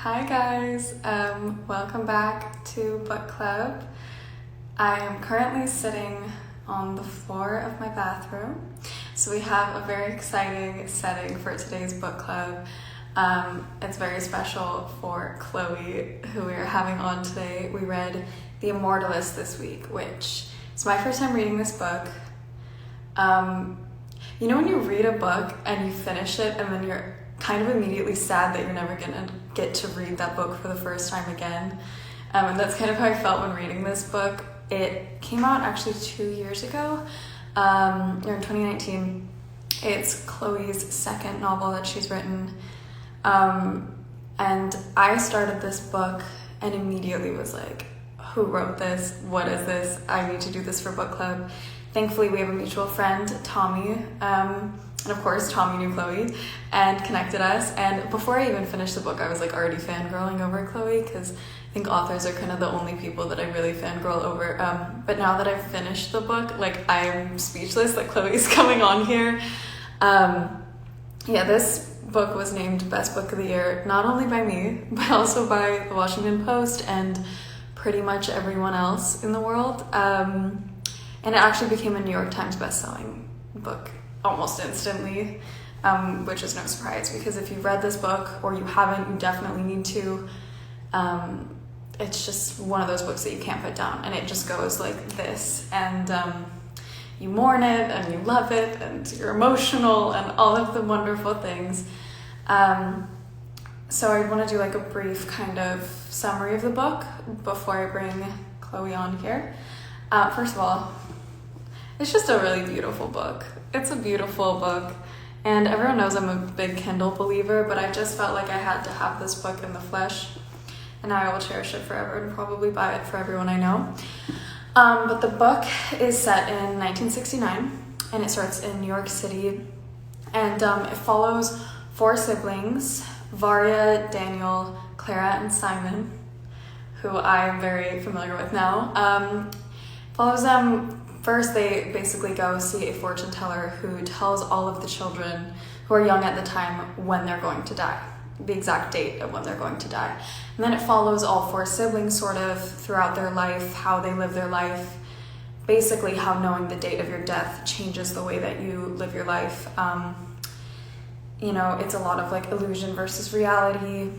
Hi guys, welcome back to book club. I am currently sitting on the floor of my bathroom, so we have a very exciting setting for today's book club. It's very special for Chloe, who we are having on today. We read The Immortalists this week, which is my first time reading this book. You know when you read a book and you finish it and then you're kind of immediately sad that you're never gonna get to read that book for the first time again. And that's kind of how I felt when reading this book. It came out actually 2 years ago, in 2019. It's Chloe's second novel that she's written. And I started this book and immediately was like, who wrote this? What is this? I need to do this for book club. Thankfully, we have a mutual friend, Tommy, and of course, Tommy knew Chloe and connected us. And before I even finished the book, I was like already fangirling over Chloe because I think authors are kind of the only people that I really fangirl over. But now that I've finished the book, like I'm speechless that Chloe's coming on here. This book was named Best Book of the Year, not only by me, but also by the Washington Post and pretty much everyone else in the world. And it actually became a New York Times bestselling book almost instantly, which is no surprise because if you've read this book or you haven't, you definitely need to. It's just one of those books that you can't put down, and it just goes like this, and you mourn it and you love it and you're emotional and all of the wonderful things. So I want to do like a brief kind of summary of the book before I bring Chloe on here. First of all, it's just a really beautiful book. It's a beautiful book, and everyone knows I'm a big Kindle believer, but I just felt like I had to have this book in the flesh, and I will cherish it forever and probably buy it for everyone I know. But the book is set in 1969, and it starts in New York City, and it follows 4 siblings, Varya, Daniel, Clara, and Simon, who I am very familiar with now. Follows them. First, they basically go see a fortune teller who tells all of the children who are young at the time when they're going to die, the exact date of when they're going to die. And then it follows all 4 siblings sort of throughout their life, how they live their life, basically how knowing the date of your death changes the way that you live your life. It's a lot of like illusion versus reality,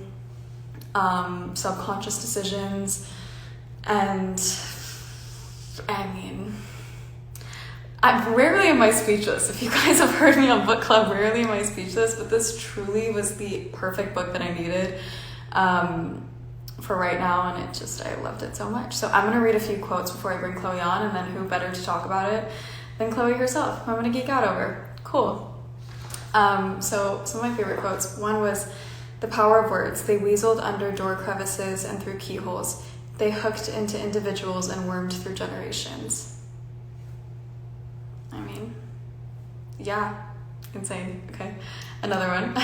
subconscious decisions, and rarely am I speechless. If you guys have heard me on book club, rarely am I speechless, but this truly was the perfect book that I needed for right now, and I loved it so much. So I'm going to read a few quotes before I bring Chloe on, and then who better to talk about it than Chloe herself, who I'm going to geek out over. Cool. So some of my favorite quotes. One was, "The power of words. They weaseled under door crevices and through keyholes. They hooked into individuals and wormed through generations." Yeah, insane. Okay, another one.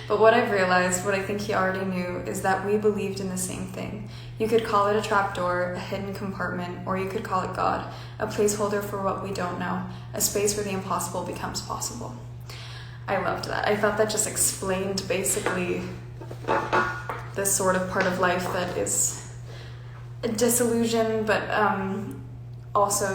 "But what I've realized, what I think he already knew, is that we believed in the same thing. You could call it a trapdoor, a hidden compartment, or you could call it God, a placeholder for what we don't know, a space where the impossible becomes possible." I loved that. I thought that just explained basically this sort of part of life that is a disillusion, but also,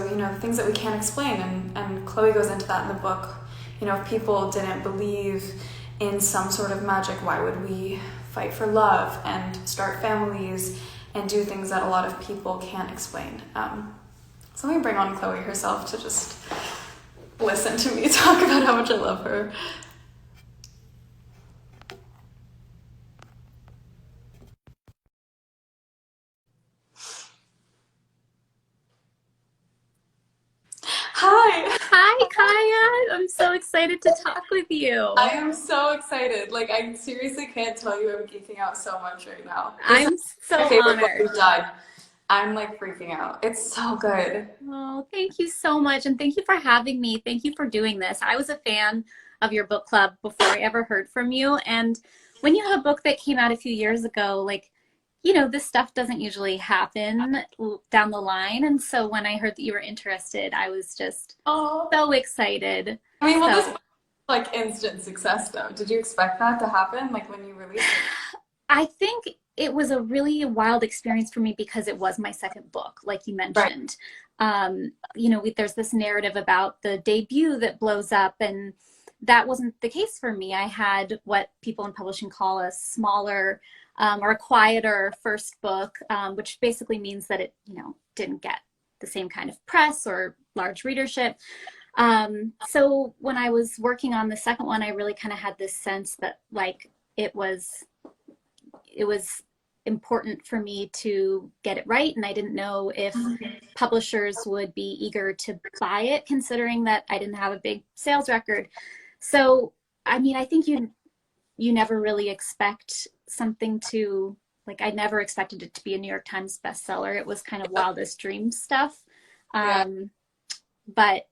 things that we can't explain, and Chloe goes into that in the book. If people didn't believe in some sort of magic, why would we fight for love and start families and do things that a lot of people can't explain? So let me bring on Chloe herself to just listen to me talk about how much I love her. Hi! Hi, Kaia. I'm so excited to talk with you. I am so excited. Like, I seriously can't tell you I'm geeking out so much right now. This is I'm my so favorite book honored. we've done. I'm like freaking out. It's so good. Oh, thank you so much. And thank you for having me. Thank you for doing this. I was a fan of your book club before I ever heard from you. And when you have a book that came out a few years ago, this stuff doesn't usually happen down the line. And so when I heard that you were interested, I was just Oh, so excited. this So book is like instant success though. Did you expect that to happen? Like when you released it? I think it was a really wild experience for me because it was my second book, like you Right. mentioned. You know, there's this narrative about the debut that blows up, and that wasn't the case for me. I had what people in publishing call a smaller or a quieter first book, which basically means that it, you know, didn't get the same kind of press or large readership. So when I was working on the second one, I really kind of had this sense that like it was important for me to get it right, and I didn't know if publishers would be eager to buy it, considering that I didn't have a big sales record. So, I mean, I think you never really expect something to, like, I never expected it to be a New York Times bestseller. It was kind of wildest dream stuff. Yeah. But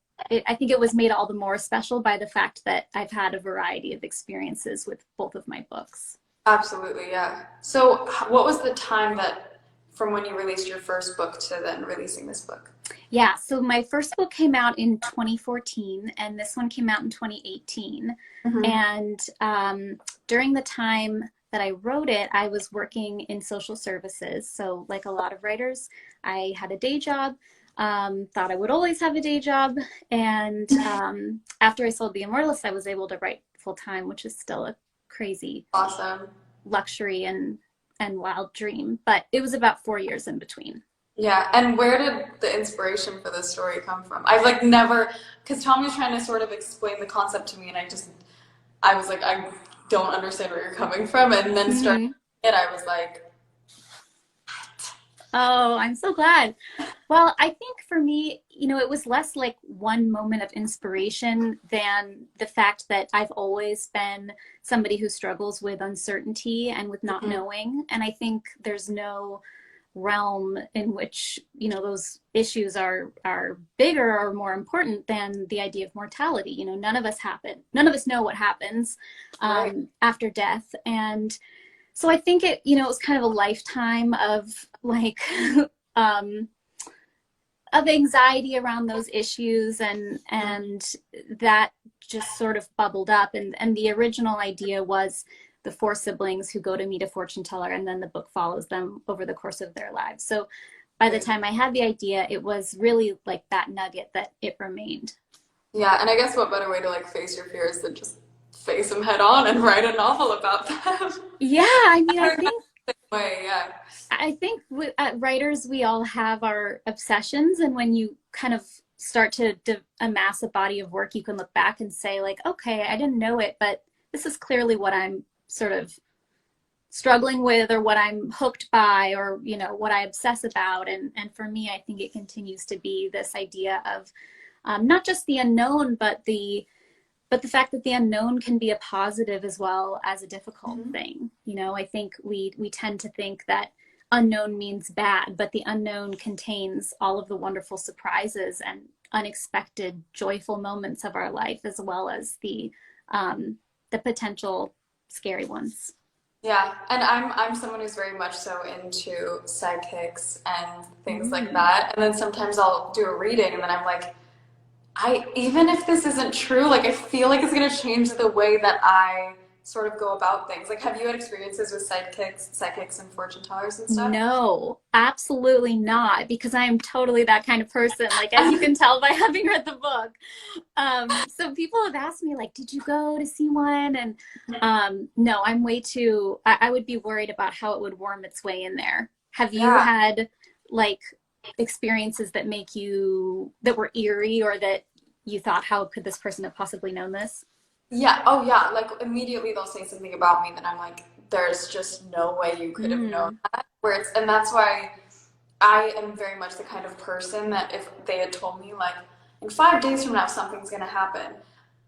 I think it was made all the more special by the fact that I've had a variety of experiences with both of my books. Absolutely, yeah. So what was the time that from when you released your first book to then releasing this book? Yeah, so my first book came out in 2014, and this one came out in 2018. Mm-hmm. And during the time that I wrote it, I was working in social services. So like a lot of writers, I had a day job, thought I would always have a day job. And after I sold The Immortalists, I was able to write full time, which is still a crazy Awesome. luxury and wild dream. But it was about 4 years in between. Yeah, and where did the inspiration for this story come from? I've like never, because Tommy was trying to sort of explain the concept to me, and I was like, I don't understand where you're coming from, and then starting it, I was like, oh, I'm so glad. Well, I think for me, you know, it was less like one moment of inspiration than the fact that I've always been somebody who struggles with uncertainty and with not knowing. And I think there's no realm in which, you know, those issues are bigger or more important than the idea of mortality. You know, none of us know what happens after death. And so I think it, you know, it was kind of a lifetime of like of anxiety around those issues, and that just sort of bubbled up. And the original idea was the four siblings who go to meet a fortune teller, and then the book follows them over the course of their lives. So by the time I had the idea, it was really like that nugget that it remained. yeah, and I guess what better way to like face your fears than just face them head on and write a novel about them? Yeah, I mean, I think writers, we all have our obsessions, and when you kind of start to amass a body of work, you can look back and say like, okay, I didn't know it, but this is clearly what I'm sort of struggling with, or what I'm hooked by, or, you know, what I obsess about. And for me, I think it continues to be this idea of not just the unknown, but the fact that the unknown can be a positive as well as a difficult thing. You know, I think we tend to think that unknown means bad, but the unknown contains all of the wonderful surprises and unexpected joyful moments of our life, as well as the potential scary ones. Yeah, and I'm someone who's very much so into sidekicks and things like that. And then sometimes I'll do a reading and then I'm like, even if this isn't true, like I feel like it's gonna change the way that I sort of go about things. Like, have you had experiences with psychics and fortune tellers and stuff? No, absolutely not, because I am totally that kind of person, like, as you can tell by having read the book. So people have asked me, like, did you go to see one? And no, I'm way too, I would be worried about how it would worm its way in there. Have you had, like, experiences that that were eerie, or that you thought, how could this person have possibly known this? Yeah. Oh, yeah. Like immediately they'll say something about me that I'm like, there's just no way you could have known that. And that's why I am very much the kind of person that if they had told me like in 5 days from now something's gonna happen,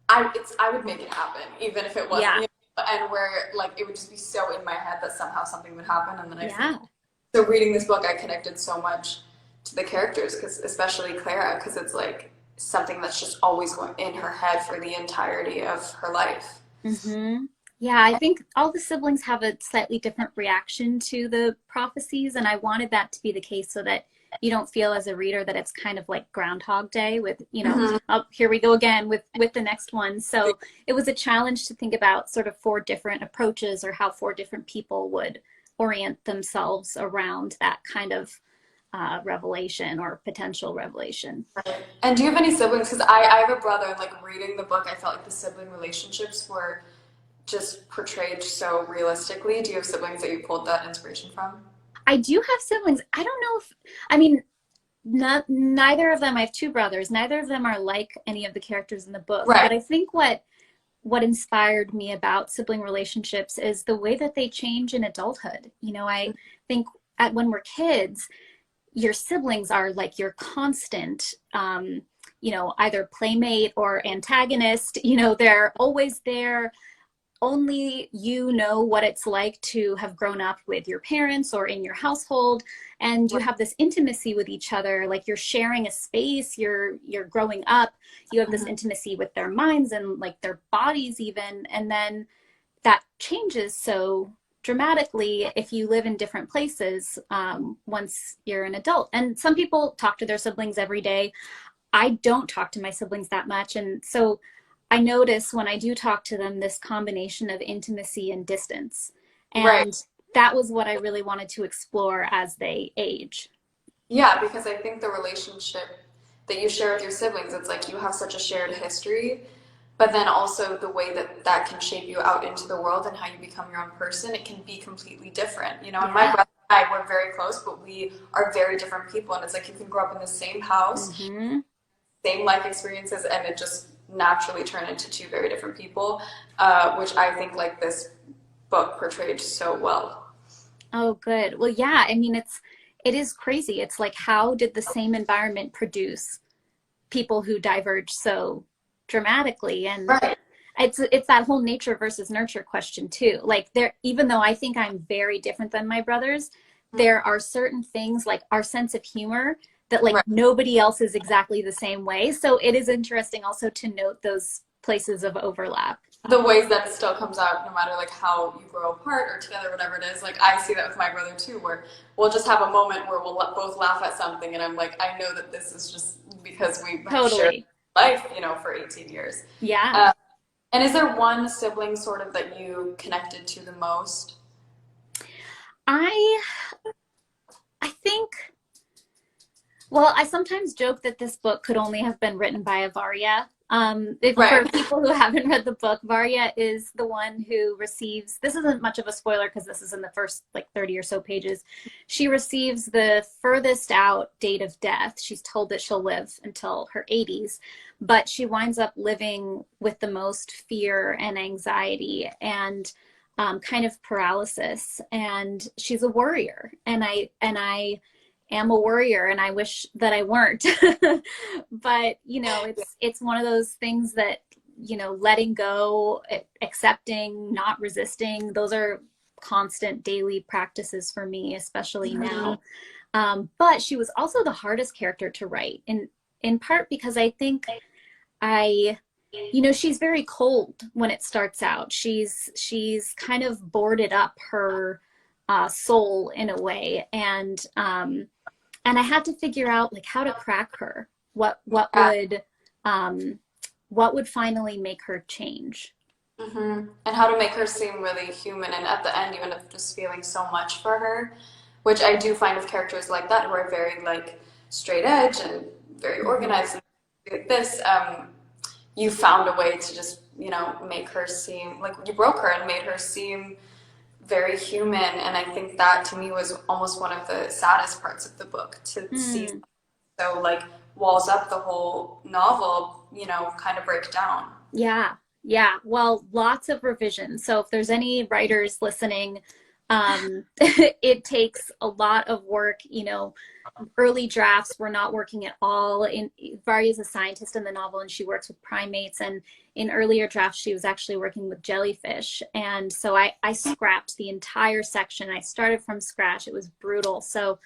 I would make it happen, even if it wasn't. You know? And where like it would just be so in my head that somehow something would happen, and then so reading this book, I connected so much to the characters, because especially Clara, because it's like something that's just always going in her head for the entirety of her life. Yeah, I think all the siblings have a slightly different reaction to the prophecies, and I wanted that to be the case so that you don't feel as a reader that it's kind of like Groundhog Day with, you know, oh, here we go again with the next one. So it was a challenge to think about sort of 4 different approaches, or how 4 different people would orient themselves around that kind of revelation or potential revelation. Right. And do you have any siblings? Because I have a brother, and like reading the book, I felt like the sibling relationships were just portrayed so realistically. Do you have siblings that you pulled that inspiration from? I do have siblings. I don't know if, I mean, neither of them, I have two brothers. Neither of them are like any of the characters in the book. Right. But I think what inspired me about sibling relationships is the way that they change in adulthood. You know, I think when we're kids, your siblings are like your constant, you know, either playmate or antagonist. You know, they're always there. Only you know what it's like to have grown up with your parents or in your household, and you have this intimacy with each other, like you're sharing a space, you're growing up, you have this intimacy with their minds and like their bodies even, and then that changes so dramatically if you live in different places once you're an adult. And some people talk to their siblings every day. I don't talk to my siblings that much, and so I notice when I do talk to them this combination of intimacy and distance. And Right. that was what I really wanted to explore as they age. Yeah, because I think the relationship that you share with your siblings, it's like you have such a shared history, but then also the way that that can shape you out into the world and how you become your own person, it can be completely different. You know, and my Yeah. brother and I were very close, but we are very different people. And it's like you can grow up in the same house, Mm-hmm. same life experiences, and it just naturally turn into two very different people, which I think like this book portrayed so well. Oh, good. Well, yeah, I mean, it is crazy. It's like, how did the same environment produce people who diverge so dramatically? And Right. it's that whole nature versus nurture question too. Like there, even though I think I'm very different than my brothers, there are certain things like our sense of humor that like Right. nobody else is exactly the same way. So it is interesting also to note those places of overlap. The ways that it still comes out no matter like how you grow apart or together, whatever it is. Like I see that with my brother too, where we'll just have a moment where we'll both laugh at something, and I'm like, I know that this is just because we have shared Totally. life, you know, for 18 years. Yeah. And is there one sibling sort of that you connected to the most? I I think, well, I sometimes joke that this book could only have been written by a Varya. For Right. people who haven't read the book, Varya is the one who receives, this isn't much of a spoiler because this is in the first like 30 or so pages. She receives the furthest out date of death. She's told that she'll live until her 80s, but she winds up living with the most fear and anxiety and kind of paralysis. And she's a warrior. And I am a warrior and I wish that I weren't. But, you know, it's one of those things that, you know, letting go, accepting, not resisting, those are constant daily practices for me, especially now. But she was also the hardest character to write, in part because I think I you know, she's very cold when it starts out. She's kind of boarded up her soul in a way, and I had to figure out like how to crack her. Um, what would finally make her change? And how to make her seem really human, and at the end you end up just feeling so much for her, which I do find with characters like that who are very like straight edge and very Mm-hmm. organized and like this. You found a way to just, you know, make her seem like you broke her and made her seem very human. And I think that to me was almost one of the saddest parts of the book, to see Mm. so like walls up the whole novel, you know, kind of break down. Yeah, yeah. Well, lots of revisions. So if there's any writers listening, it takes a lot of work. You know, early drafts were not working at all. Varya is a scientist in the novel, and she works with primates. And in earlier drafts, she was actually working with jellyfish. And so I scrapped the entire section. I started from scratch. It was brutal. So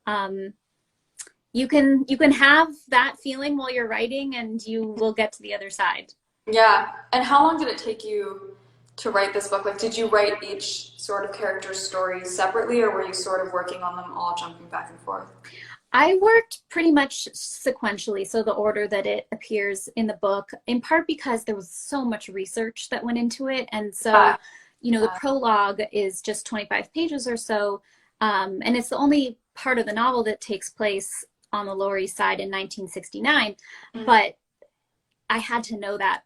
um, you can have that feeling while you're writing, and you will get to the other side. Yeah. And how long did it take you to write this book? Like, did you write each sort of character's story separately, or were you sort of working on them all, jumping back and forth? I worked pretty much sequentially, so the order that it appears in the book, in part because there was so much research that went into it. And so Uh, you know, the prologue is just 25 pages or so, and it's the only part of the novel that takes place on the Lower East Side in 1969. But I had to know that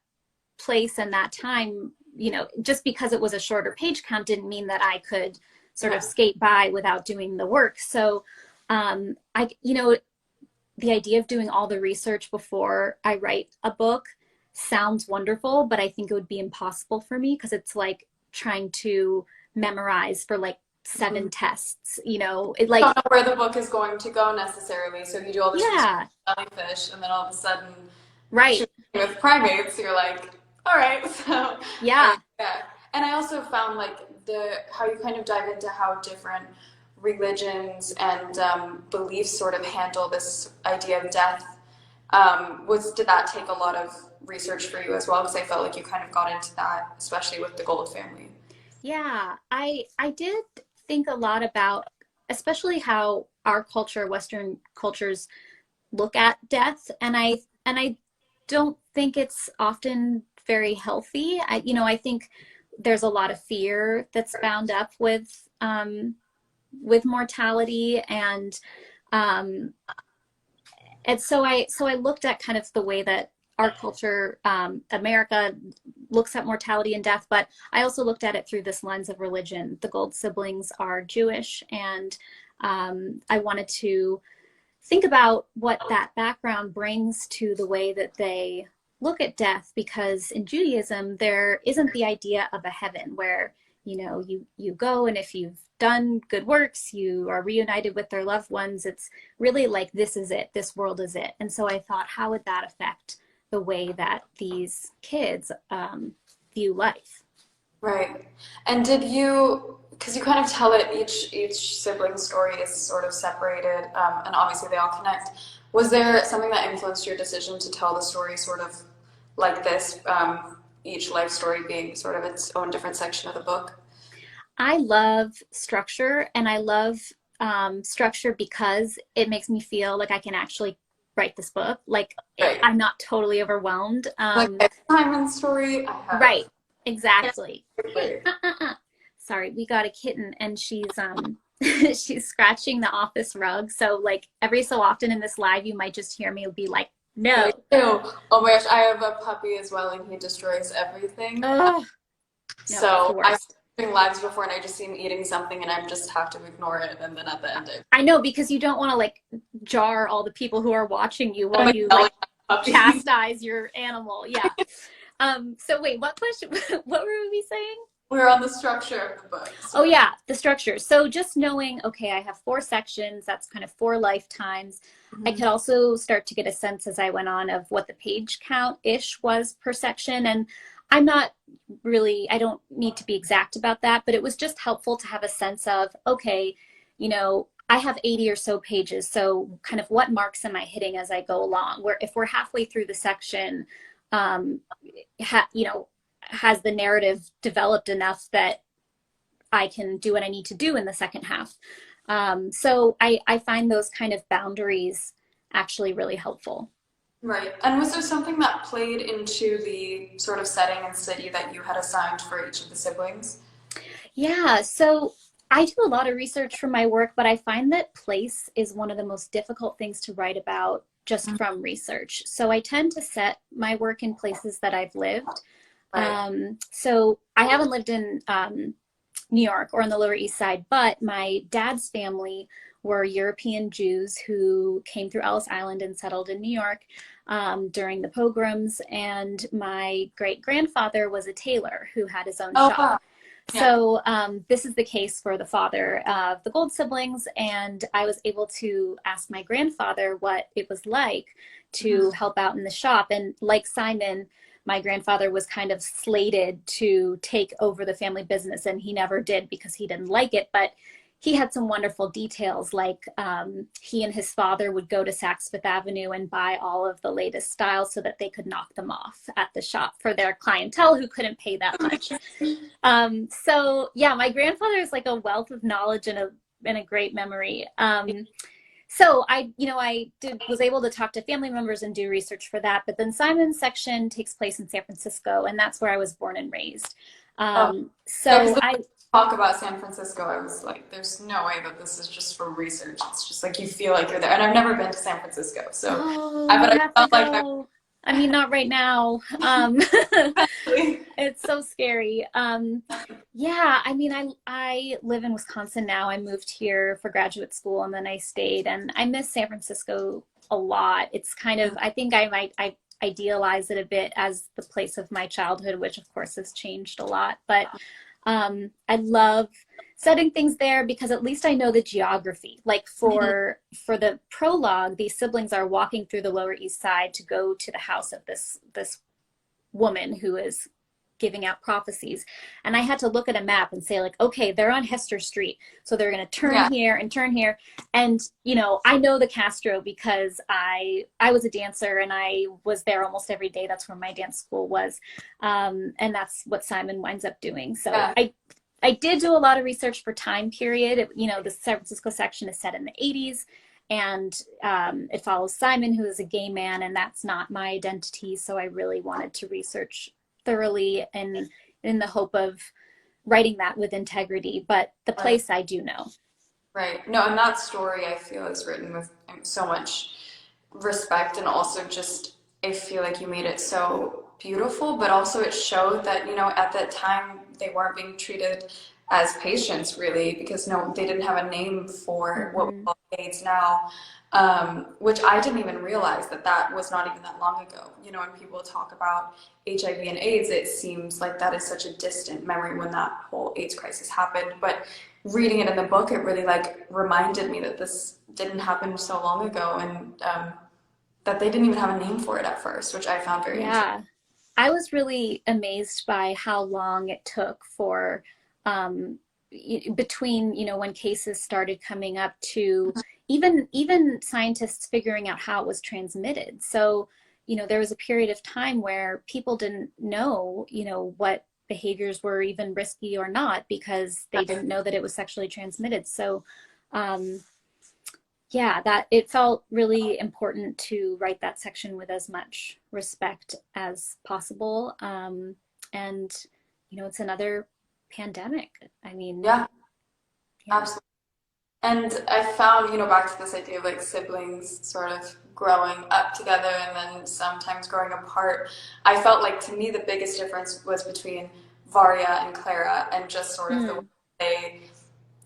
place and that time, you know, just because it was a shorter page count didn't mean that I could sort of skate by without doing the work. So you know, the idea of doing all the research before I write a book sounds wonderful, but I think it would be impossible for me because it's like trying to memorize for like 7 tests, you know. It like, don't know where the book is going to go necessarily, so you do all this research on jellyfish, and then all of a sudden, right, with primates, you're like, all right, so yeah. And I also found like how you kind of dive into how different religions and beliefs sort of handle this idea of death. Did that take a lot of research for you as well? Because I felt like you kind of got into that, especially with the Gold family. Yeah, I did think a lot about, especially how our culture, Western cultures, look at death, and I don't think it's often very healthy. I think there's a lot of fear that's bound up with mortality, and so I looked at kind of the way that our culture, America, looks at mortality and death, but I also looked at it through this lens of religion. The Gold siblings are Jewish, and I wanted to think about what that background brings to the way that they look at death, because in Judaism, there isn't the idea of a heaven where, you know, you go, and if you've done good works, you are reunited with their loved ones. It's really like, this is it, this world is it. And so I thought, how would that affect the way that these kids view life? Right. And did you, because you kind of tell it, each sibling story is sort of separated, and obviously they all connect. Was there something that influenced your decision to tell the story sort of like this, each life story being sort of its own different section of the book? I love structure, and I love structure because it makes me feel like I can actually write this book. Like, Right. I'm not totally overwhelmed. Like Simon's story, I have. Right, exactly. Hey, sorry, we got a kitten, and she's she's scratching the office rug. So like every so often in this live, you might just hear me be like, no. Ew. Oh my gosh, I have a puppy as well, and he destroys everything. No, So I've been lives before, and I just see him eating something, and I just have to ignore it, and then at the end, I know, because you don't want to like jar all the people who are watching you while you like chastise your animal. Yeah. So wait, what question? What were we saying? We're on the structure of the book. So. Oh yeah, the structure. So just knowing, okay, I have 4 sections, that's kind of 4 lifetimes. I could also start to get a sense as I went on of what the page count-ish was per section. And I'm not really, I don't need to be exact about that, but it was just helpful to have a sense of, okay, you know, I have 80 or so pages. So kind of what marks am I hitting as I go along? Where if we're halfway through the section, you know, has the narrative developed enough that I can do what I need to do in the second half. So I find those kind of boundaries actually really helpful. Right. And was there something that played into the sort of setting and city that you had assigned for each of the siblings? Yeah, so I do a lot of research for my work, but I find that place is one of the most difficult things to write about just from research. So I tend to set my work in places that I've lived. Right. So I haven't lived in New York or on the Lower East Side, but my dad's family were European Jews who came through Ellis Island and settled in New York during the pogroms. And my great-grandfather was a tailor who had his own shop. Wow. Yeah. So this is the case for the father of the Gold siblings, and I was able to ask my grandfather what it was like to help out in the shop. And like Simon, my grandfather was kind of slated to take over the family business, and he never did because he didn't like it. But he had some wonderful details, like he and his father would go to Saks Fifth Avenue and buy all of the latest styles so that they could knock them off at the shop for their clientele who couldn't pay that much. So yeah, my grandfather is like a wealth of knowledge and a great memory. So I was able to talk to family members and do research for that. But then Simon's section takes place in San Francisco, and that's where I was born and raised. Oh, yeah, because So the I, talk about San Francisco, I was like, there's no way that this is just for research. It's just like you feel like you're there. And I've never been to San Francisco, so oh, you but I have to felt like go. I mean, not right now. I really, It's so scary. Yeah, I mean, I live in Wisconsin now. I moved here for graduate school and then I stayed, and I miss San Francisco a lot. It's kind of, I think I idealize it a bit as the place of my childhood, which of course has changed a lot. But I love setting things there because at least I know the geography. Like for the prologue, these siblings are walking through the Lower East Side to go to the house of this woman who is giving out prophecies. And I had to look at a map and say, like, okay, they're on Hester Street, so they're going to turn yeah, here and turn here. And you know, I know the Castro because I was a dancer and I was there almost every day. That's where my dance school was, and that's what Simon winds up doing. So yeah, I did do a lot of research for time period. You know, the San Francisco section is set in the 80s, and it follows Simon, who is a gay man, and that's not my identity. So I really wanted to research thoroughly and in the hope of writing that with integrity. But the right, place I do know. right. No, and that story I feel is written with so much respect, and also just I feel like you made it so beautiful, but also it showed that, at that time they weren't being treated as patients really, because no, they didn't have a name for what we Mm-hmm. call AIDS now, which I didn't even realize that that was not even that long ago. When people talk about HIV and AIDS, it seems like that is such a distant memory when that whole AIDS crisis happened. But reading it in the book, it really like reminded me that this didn't happen so long ago, and that they didn't even have a name for it at first, which I found very interesting. Yeah. I was really amazed by how long it took for um, between, you know, when cases started coming up to even scientists figuring out how it was transmitted. So, you know, there was a period of time where people didn't know, you know, what behaviors were even risky or not because they didn't know that it was sexually transmitted. So, um, yeah, that it felt really important to write that section with as much respect as possible. And, you know, it's another pandemic. I mean, Yeah, yeah. absolutely. And I found, back to this idea of like siblings sort of growing up together and then sometimes growing apart. I felt like to me the biggest difference was between Varya and Clara, and just sort of the way Mm, they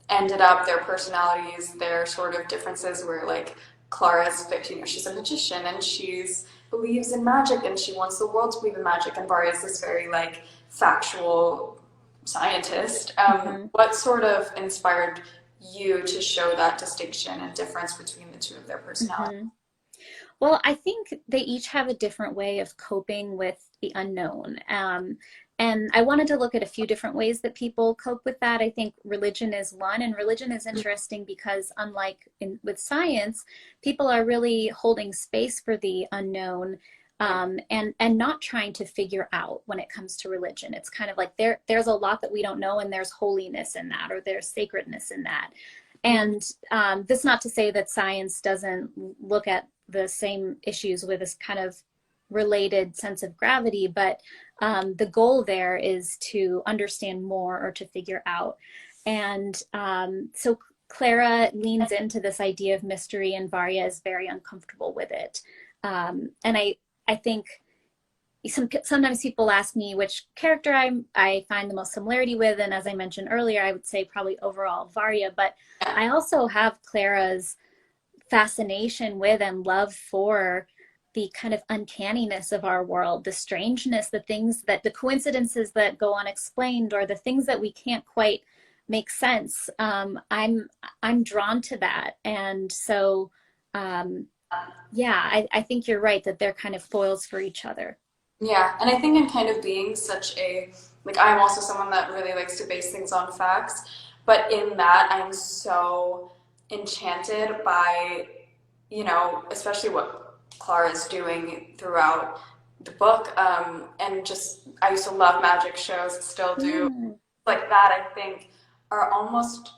ended up, their personalities, their sort of differences were like Clara's, she's a magician and she's believes in magic and she wants the world to believe in magic, and Varya's this very like factual scientist. hmm What sort of inspired you to show that distinction and difference between the two of their personalities? hmm Well, I think they each have a different way of coping with the unknown. And I wanted to look at a few different ways that people cope with that. I think religion is one, and religion is interesting because, unlike with science, people are really holding space for the unknown, and not trying to figure out when it comes to religion. It's kind of like there's a lot that we don't know, and there's holiness in that, or there's sacredness in that. And this not to say that science doesn't look at the same issues with this kind of related sense of gravity, but the goal there is to understand more or to figure out. And so Clara leans into this idea of mystery, and Varya is very uncomfortable with it. And I think sometimes people ask me which character I find the most similarity with, and as I mentioned earlier, I would say probably overall Varya. But Yeah, I also have Clara's fascination with and love for the kind of uncanniness of our world, the strangeness, the things that the coincidences that go unexplained, or the things that we can't quite make sense. I'm drawn to that, and so yeah, I think you're right that they're kind of foils for each other. yeah, and I think in kind of being such a like I'm also someone that really likes to base things on facts, but in that I'm so enchanted by, especially what Clara's doing throughout the book. And just I used to love magic shows, still do. Mm, Like that, I think are almost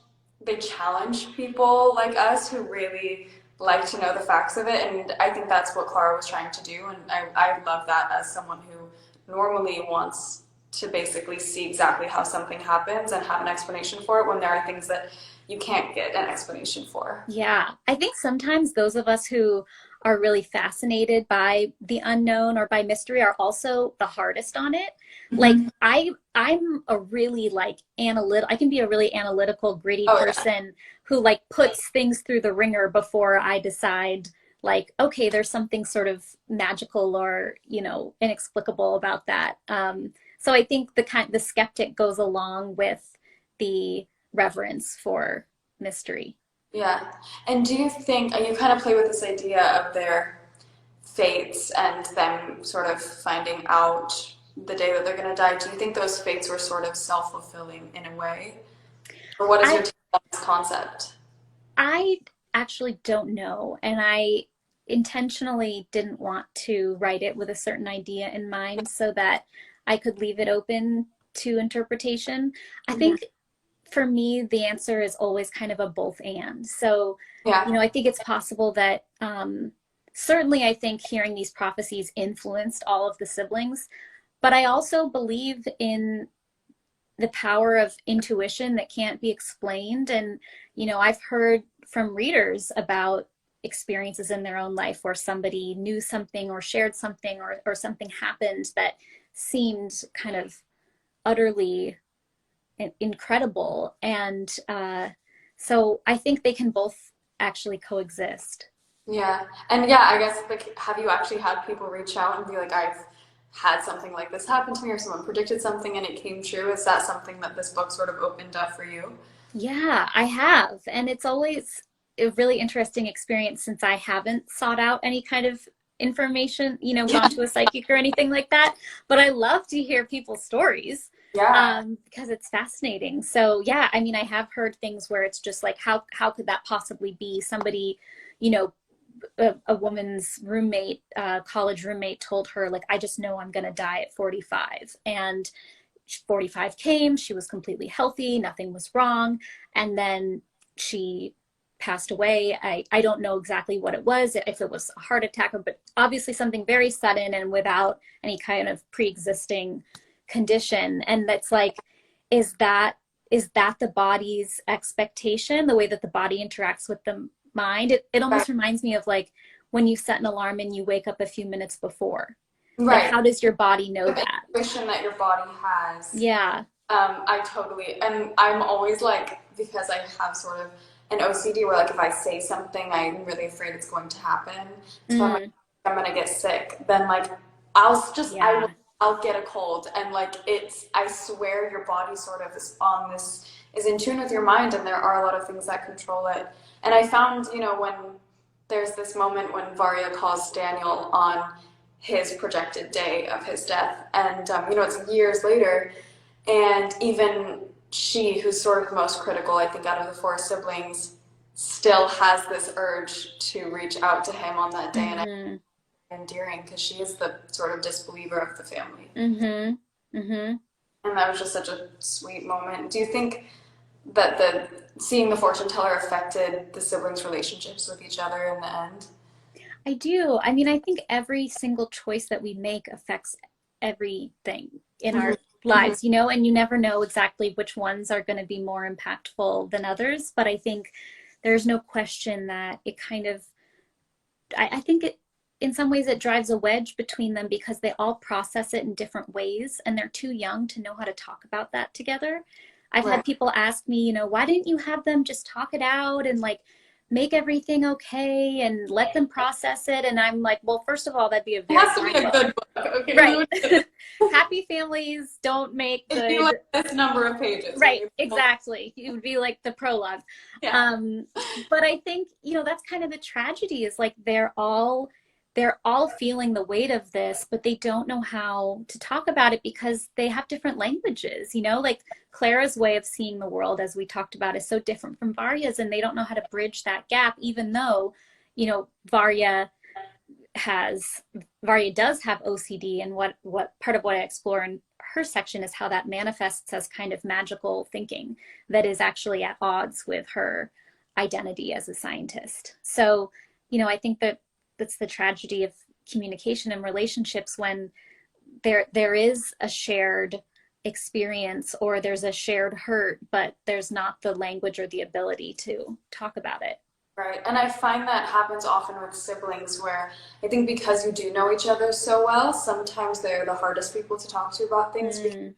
they challenge people like us who really like to know the facts of it, and I think that's what Clara was trying to do, and I love that as someone who normally wants to basically see exactly how something happens and have an explanation for it when there are things that you can't get an explanation for. Yeah, I think sometimes those of us who are really fascinated by the unknown or by mystery are also the hardest on it. Like Mm-hmm. I'm a really like I can be a really analytical, gritty Oh yeah. person who like puts things through the ringer before I decide like, okay, there's something sort of magical or, inexplicable about that. So I think the skeptic goes along with the reverence for mystery. Yeah. And do you think, and you kind of play with this idea of their fates and them sort of finding out the day that they're going to die, do you think those fates were sort of self-fulfilling in a way? Or what is I your take on this concept? I actually don't know, and I intentionally didn't want to write it with a certain idea in mind so that I could leave it open to interpretation. I Mhm. think for me, the answer is always kind of a both and. So, Yeah. I think it's possible that certainly I think hearing these prophecies influenced all of the siblings, but I also believe in the power of intuition that can't be explained. And, I've heard from readers about experiences in their own life where somebody knew something or shared something or something happened that seemed kind of utterly incredible. And so I think they can both actually coexist. Yeah. And yeah, I guess like have you actually had people reach out and be like, I've had something like this happen to me or someone predicted something and it came true? Is that something that this book sort of opened up for you? Yeah, I have. And it's always a really interesting experience since I haven't sought out any kind of information, Yeah. gone to a psychic or anything like that. But I love to hear people's stories Yeah. because it's fascinating. So yeah, I mean, I have heard things where it's just like, how could that possibly be? Somebody, you know, a woman's roommate, college roommate told her, like, I just know I'm going to die at 45. And 45 came, she was completely healthy, nothing was wrong. And then she passed away. I don't know exactly what it was, if it was a heart attack, but obviously something very sudden and without any kind of pre-existing condition. And that's like, is that is that the body's expectation, the way that the body interacts with the mind? It Right. almost reminds me of like when you set an alarm and you wake up a few minutes before. Like, Right. how does your body know The that? intuition that your body has. Yeah. I totally, and I'm always like, because I have sort of an OCD where like if I say something, I'm really afraid it's going to happen. So I'm like, Mm, I'm gonna get sick. Then like yeah. I'll get a cold, and like I swear your body sort of is in tune with your mind, and there are a lot of things that control it. And I found, when there's this moment when Varya calls Daniel on his projected day of his death, and it's years later, and even she, who's sort of the most critical, I think, out of the four siblings, still has this urge to reach out to him on that day, and I Mm-hmm. find it endearing because she is the sort of disbeliever of the family. Mm-hmm. Mm-hmm. And that was just such a sweet moment. Do you think that the seeing the fortune teller affected the siblings' relationships with each other in the end? I do. I mean, I think every single choice that we make affects everything in Mm-hmm. our Mm-hmm. lives, and you never know exactly which ones are going to be more impactful than others. But I think there's no question that it kind of, I think in some ways it drives a wedge between them because they all process it in different ways and they're too young to know how to talk about that together. I've Right. had people ask me, why didn't you have them just talk it out and like make everything okay and let them process it? And I'm like, well, first of all, that'd be a It very has to be boring a book. good book, okay? Right. Happy families don't make It'd be good. like this number of pages. Right, exactly. It would be like the prologue. Yeah. Um, but I think, that's kind of the tragedy is like they're all feeling the weight of this, but they don't know how to talk about it because they have different languages, like Clara's way of seeing the world, as we talked about, is so different from Varya's, and they don't know how to bridge that gap, even though, Varya has Varya does have OCD, and what part of what I explore in her section is how that manifests as kind of magical thinking that is actually at odds with her identity as a scientist. So, I think that's the tragedy of communication and relationships when there is a shared experience, or there's a shared hurt, but there's not the language or the ability to talk about it. Right. And I find that happens often with siblings where I think because you do know each other so well, sometimes they're the hardest people to talk to about things because Mm,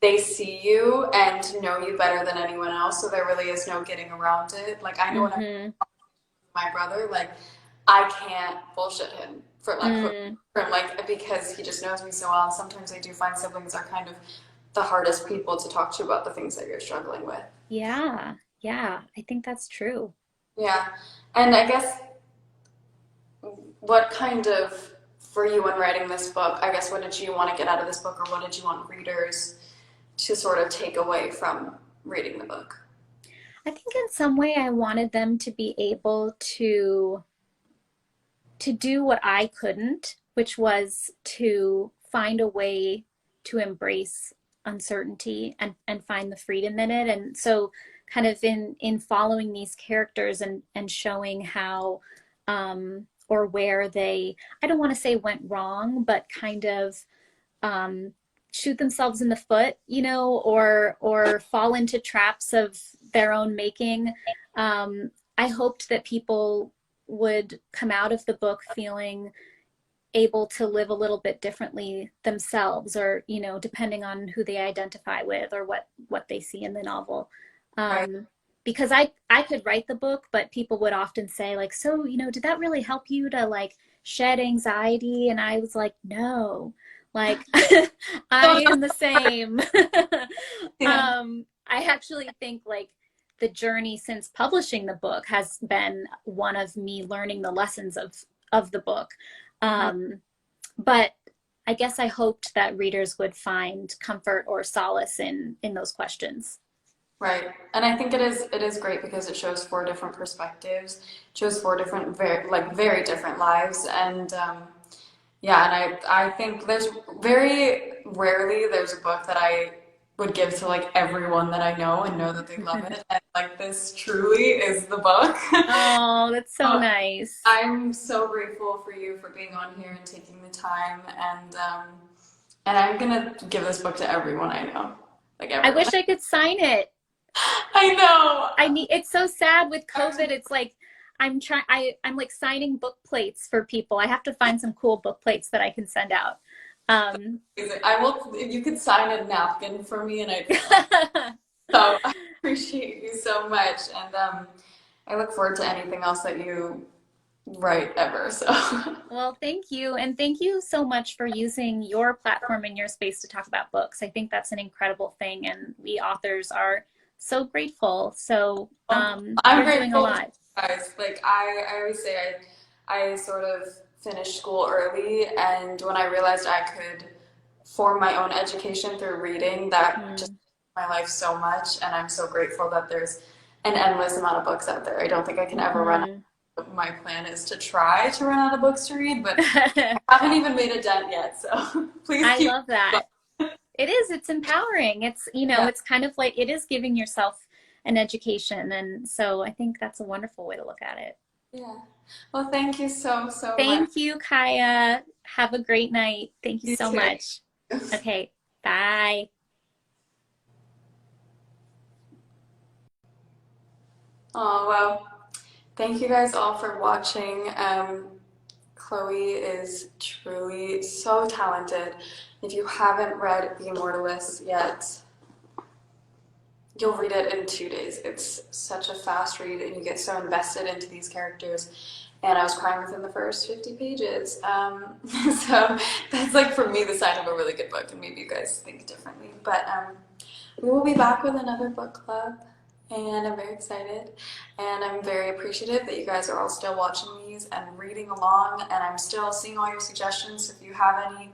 they see you and know you better than anyone else. So there really is no getting around it. Like I know when I'm mm-hmm, with my brother, like I can't bullshit him mm, for like because he just knows me so well. And sometimes I do find siblings are kind of the hardest people to talk to about the things that you're struggling with. yeah, yeah, I think that's true. Yeah. And I guess what kind of, for you when writing this book, I guess what did you want to get out of this book, or what did you want readers to sort of take away from reading the book? I think in some way I wanted them to be able to do what I couldn't, which was to find a way to embrace uncertainty and find the freedom in it. And so kind of in following these characters and showing how or where they, I don't want to say went wrong, but kind of um, shoot themselves in the foot, you know, or fall into traps of their own making. I hoped that people would come out of the book feeling able to live a little bit differently themselves, or you know, depending on who they identify with or what they see in the novel. Right. Because I could write the book, but people would often say like, so you know, did that really help you to like shed anxiety? And I was like, no, like I am the same. Yeah. I actually think like the journey since publishing the book has been one of me learning the lessons of the book. Um, but I guess I hoped that readers would find comfort or solace in those questions. Right. And I think it is great because it shows four different perspectives, shows four different very different lives, and yeah, and I think there's very rarely there's a book that I would give to like everyone that I know that they love it. And like this truly is the book. Oh, that's so So nice. I'm so grateful for you for being on here and taking the time, and I'm gonna give this book to everyone I know. Like I everyone. wish I could sign it. I know. I need, it's so sad with COVID. It's like I'm like signing book plates for people. I have to find some cool book plates that I can send out. Um, I will, if you could sign a napkin for me and I'd mail it. So I appreciate you so much. And I look forward to anything else that you write ever. So well, thank you. And thank you so much for using your platform and your space to talk about books. I think that's an incredible thing. And we authors are so grateful. So I'm you're doing a grateful to lot. you guys. Like I always say, I sort of finished school early, and when I realized I could form my own education through reading, that just Mm. made my life so much. And I'm so grateful that there's an endless amount of books out there. I don't think I can ever run Hmm. out. My plan is to try to run out of books to read, but I haven't even made a dent yet. So please I keep love that. It is, it's empowering. It's, you know, yeah. it's kind of like it is giving yourself an education. And so I think that's a wonderful way to look at it. Yeah. Well, thank you so, so much. Thank you, Kaia. Have a great night. Thank you You so too. much. Okay, bye. Oh, well, thank you guys all for watching. Chloe is truly so talented. If you haven't read The Immortalists yet, you'll read it in 2 days. It's such a fast read, and you get so invested into these characters. And I was crying within the first 50 pages. So that's like for me the sign of a really good book, and maybe you guys think differently. But we will be back with another book club, and I'm very excited. And I'm very appreciative that you guys are all still watching these and reading along, and I'm still seeing all your suggestions. If you have any,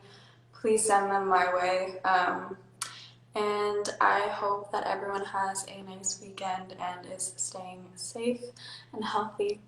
please send them my way. And I hope that everyone has a nice weekend and is staying safe and healthy.